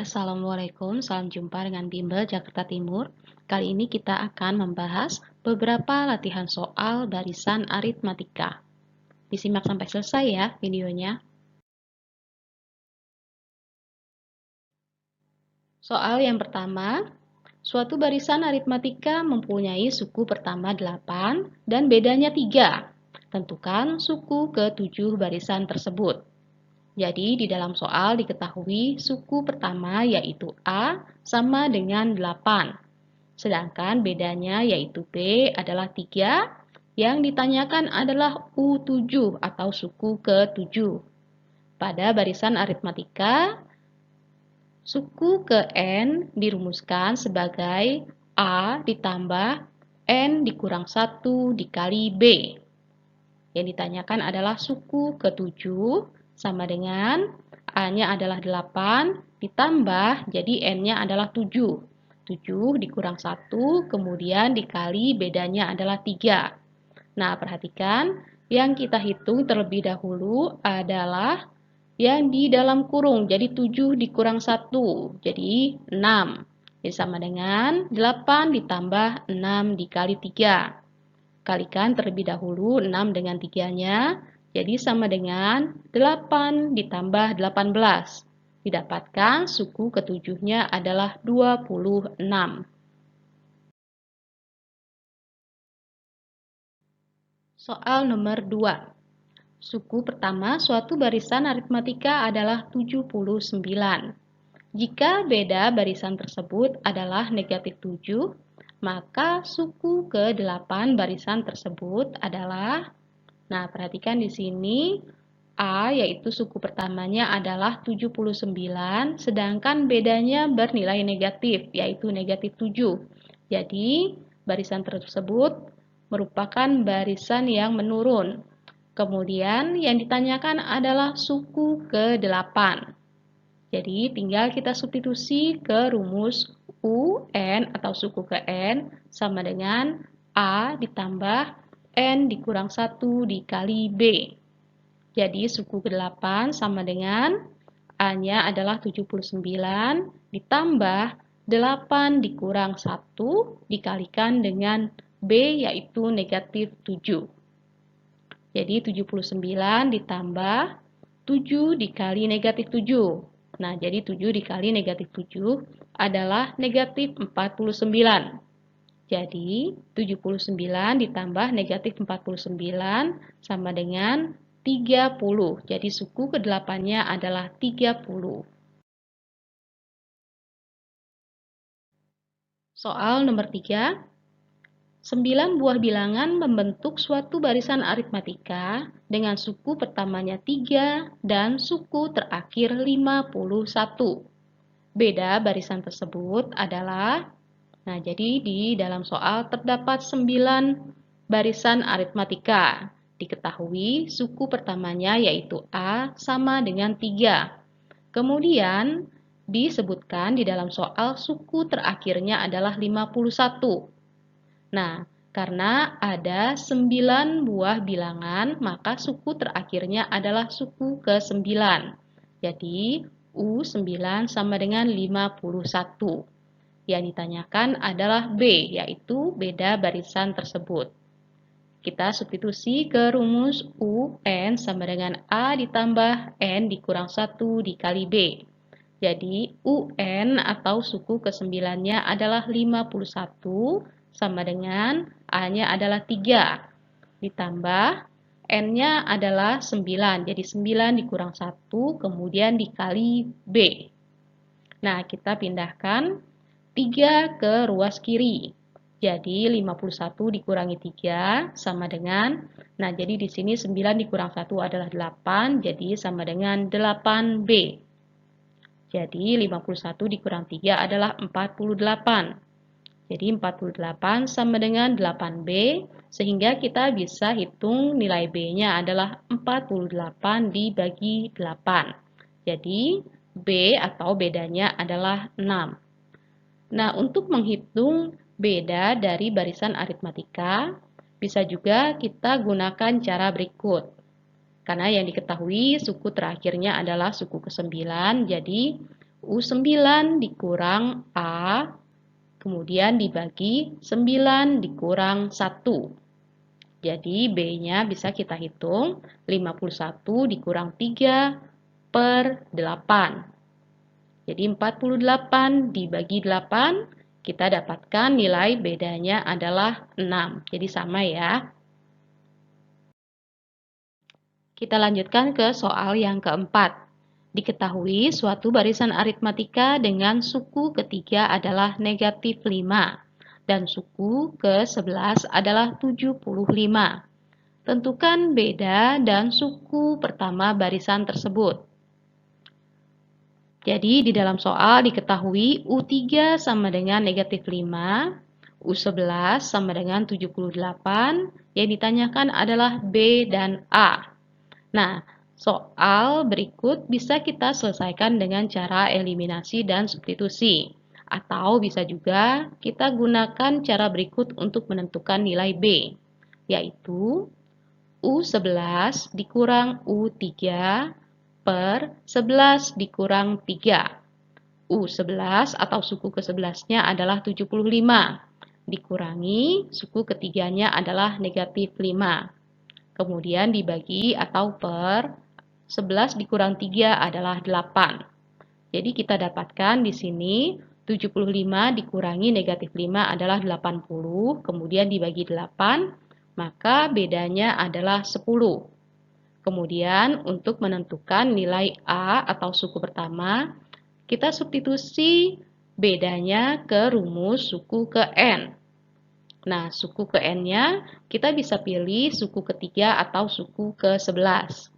Assalamualaikum, salam jumpa dengan Bimbel Jakarta Timur. Kali ini kita akan membahas beberapa latihan soal barisan aritmatika. Disimak sampai selesai ya videonya. Soal yang pertama, suatu barisan aritmatika mempunyai suku pertama 8 dan bedanya 3. Tentukan suku ke-7 barisan tersebut. Jadi, di dalam soal diketahui suku pertama yaitu A sama dengan 8. Sedangkan bedanya yaitu B adalah 3, yang ditanyakan adalah U7 atau suku ke-7. Pada barisan aritmatika, suku ke N dirumuskan sebagai A ditambah N dikurang 1 dikali B. Yang ditanyakan adalah suku ke-7 sama dengan A-nya adalah 8 ditambah, jadi N-nya adalah 7. 7 dikurang 1, kemudian dikali bedanya adalah 3. Nah, perhatikan yang kita hitung terlebih dahulu adalah yang di dalam kurung, jadi 7 dikurang 1, jadi 6. Jadi sama dengan 8 ditambah 6 dikali 3. Kalikan terlebih dahulu 6 dengan 3-nya, jadi sama dengan 8 ditambah 18. Didapatkan suku ke-7-nya adalah 26. Soal nomor 2. Suku pertama suatu barisan aritmatika adalah 79. Jika beda barisan tersebut adalah negatif 7, maka suku ke-8 barisan tersebut adalah, nah perhatikan di sini, A yaitu suku pertamanya adalah 79, sedangkan bedanya bernilai negatif, yaitu negatif 7. Jadi, barisan tersebut merupakan barisan yang menurun. Kemudian, yang ditanyakan adalah suku ke-8. Jadi, tinggal kita substitusi ke rumus UN atau suku ke N sama dengan A ditambah N dikurang 1 dikali B. Jadi, suku ke-8 sama dengan A-nya adalah 79 ditambah 8 dikurang 1 dikalikan dengan B yaitu negatif 7. Jadi, 79 ditambah 7 dikali negatif 7. Nah, jadi 7 dikali negatif 7 adalah negatif 49. Jadi, 79 ditambah negatif 49 sama dengan 30. Jadi, suku ke-8-nya adalah 30. Soal nomor 3. 9 buah bilangan membentuk suatu barisan aritmatika dengan suku pertamanya 3 dan suku terakhir 51. Beda barisan tersebut adalah, nah jadi di dalam soal terdapat 9 barisan aritmatika. Diketahui suku pertamanya yaitu A sama dengan 3. Kemudian disebutkan di dalam soal suku terakhirnya adalah 51. Nah, karena ada 9 buah bilangan, maka suku terakhirnya adalah suku ke-9. Jadi, U9 sama dengan 51. Yang ditanyakan adalah B, yaitu beda barisan tersebut. Kita substitusi ke rumus UN sama dengan A ditambah N dikurang 1 dikali B. Jadi, UN atau suku ke-9-nya adalah 51 sama dengan A-nya adalah 3. Ditambah N-nya adalah 9. Jadi, 9 dikurang 1, kemudian dikali B. Nah, kita pindahkan 3 ke ruas kiri. Jadi, 51 dikurangi 3 sama dengan, nah jadi di sini 9 dikurang 1 adalah 8, jadi sama dengan 8B. Jadi, 51 dikurang 3 adalah 48. Jadi, 48 sama dengan 8B, sehingga kita bisa hitung nilai B-nya adalah 48 dibagi 8. Jadi, B atau bedanya adalah 6. Nah, untuk menghitung beda dari barisan aritmatika, bisa juga kita gunakan cara berikut. Karena yang diketahui suku terakhirnya adalah suku ke-9, jadi U9 dikurang A, kemudian dibagi 9 dikurang 1. Jadi B-nya bisa kita hitung 51 dikurang 3 per 8. Jadi 48 dibagi 8, kita dapatkan nilai bedanya adalah 6. Jadi sama ya. Kita lanjutkan ke soal yang keempat. Diketahui suatu barisan aritmatika dengan suku ketiga adalah negatif 5 dan suku ke-11 adalah 75. Tentukan beda dan suku pertama barisan tersebut. Jadi di dalam soal diketahui U3 sama dengan negatif 5, U11 sama dengan 78, yang ditanyakan adalah B dan A. Nah, soal berikut bisa kita selesaikan dengan cara eliminasi dan substitusi. Atau bisa juga kita gunakan cara berikut untuk menentukan nilai B, yaitu U11 dikurang U3 per 11 dikurang 3. U11 atau suku ke-11-nya adalah 75. Dikurangi suku ketiganya adalah negatif 5. Kemudian dibagi atau per 11 dikurang 3 adalah 8. Jadi kita dapatkan di sini 75 dikurangi negatif 5 adalah 80. Kemudian dibagi 8. Maka bedanya adalah 10. Kemudian untuk menentukan nilai A atau suku pertama, kita substitusi bedanya ke rumus suku ke N. Nah, suku ke N-nya kita bisa pilih suku ketiga atau suku ke-11.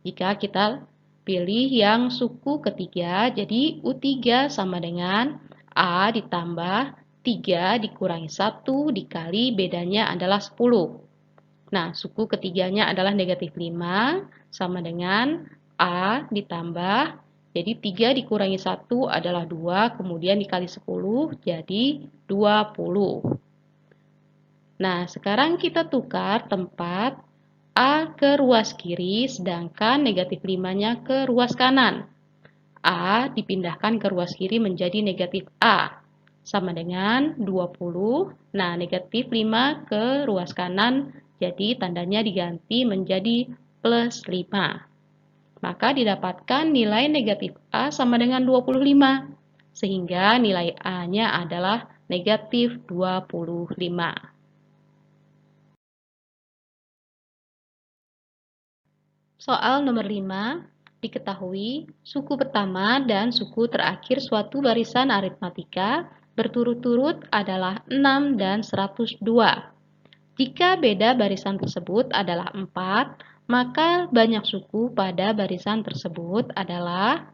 Jika kita pilih yang suku ketiga, jadi U3 sama dengan A ditambah 3 dikurangi 1 dikali bedanya adalah 10. Nah, suku ketiganya adalah negatif 5 sama dengan A ditambah, jadi 3 dikurangi 1 adalah 2, kemudian dikali 10 jadi 20. Nah, sekarang kita tukar tempat A ke ruas kiri, sedangkan negatif 5-nya ke ruas kanan. A dipindahkan ke ruas kiri menjadi negatif A, sama dengan 20. Nah, negatif 5 ke ruas kanan, jadi tandanya diganti menjadi plus 5. Maka didapatkan nilai negatif A sama dengan 25. Sehingga nilai A-nya adalah negatif 25. Soal nomor 5. Diketahui suku pertama dan suku terakhir suatu barisan aritmatika berturut-turut adalah 6 dan 102. Jika beda barisan tersebut adalah 4, maka banyak suku pada barisan tersebut adalah,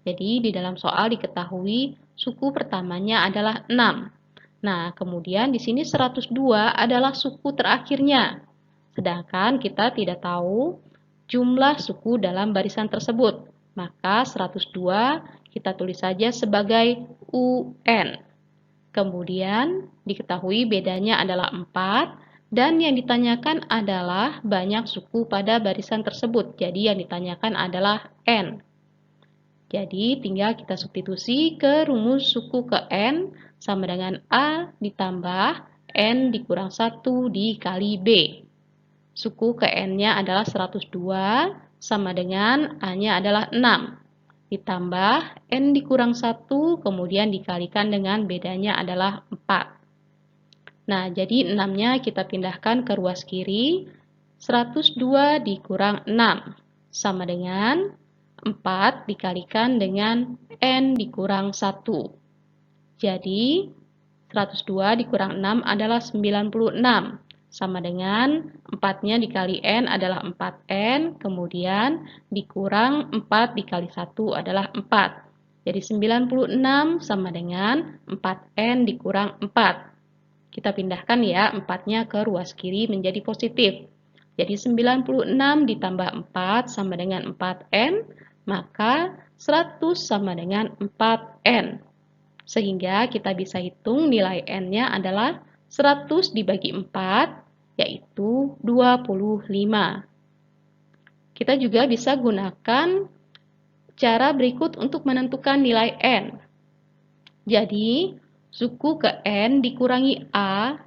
jadi di dalam soal diketahui suku pertamanya adalah 6. Nah, kemudian di sini 102 adalah suku terakhirnya. Sedangkan kita tidak tahu jumlah suku dalam barisan tersebut. Maka 102 kita tulis saja sebagai UN. Kemudian diketahui bedanya adalah 4 dan yang ditanyakan adalah banyak suku pada barisan tersebut. Jadi yang ditanyakan adalah N. Jadi tinggal kita substitusi ke rumus suku ke N sama dengan A ditambah N dikurang 1 dikali B. Suku ke N-nya adalah 102 sama dengan A-nya adalah 6. Ditambah N dikurang 1, kemudian dikalikan dengan bedanya adalah 4. Nah, jadi 6-nya kita pindahkan ke ruas kiri. 102 dikurang 6 sama dengan 4 dikalikan dengan N dikurang 1. Jadi 102 dikurang 6 adalah 96. Sama dengan 4-nya dikali N adalah 4N, kemudian dikurang 4 dikali 1 adalah 4. Jadi 96 sama dengan 4N dikurang 4. Kita pindahkan ya 4-nya ke ruas kiri menjadi positif. Jadi 96 ditambah 4 sama dengan 4N, maka 100 sama dengan 4N. Sehingga kita bisa hitung nilai N-nya adalah 100 dibagi 4, yaitu 25. Kita juga bisa gunakan cara berikut untuk menentukan nilai N. Jadi, suku ke N dikurangi A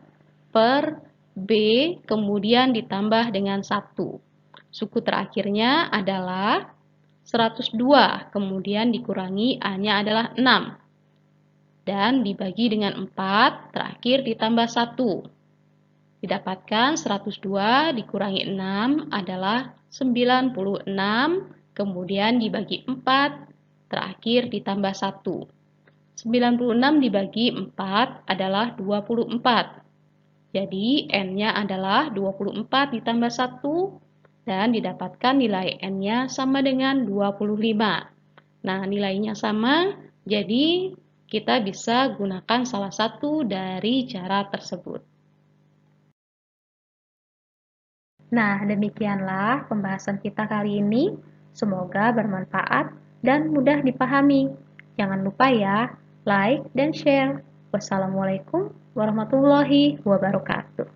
per B, kemudian ditambah dengan 1. Suku terakhirnya adalah 102, kemudian dikurangi A-nya adalah 6. Dan dibagi dengan 4, terakhir ditambah 1. Didapatkan 102 dikurangi 6 adalah 96, kemudian dibagi 4, terakhir ditambah 1. 96 dibagi 4 adalah 24. Jadi N-nya adalah 24 ditambah 1 dan didapatkan nilai N-nya sama dengan 25. Nah, nilainya sama, jadi kita bisa gunakan salah satu dari cara tersebut. Nah, demikianlah pembahasan kita kali ini. Semoga bermanfaat dan mudah dipahami. Jangan lupa ya, like dan share. Wassalamualaikum warahmatullahi wabarakatuh.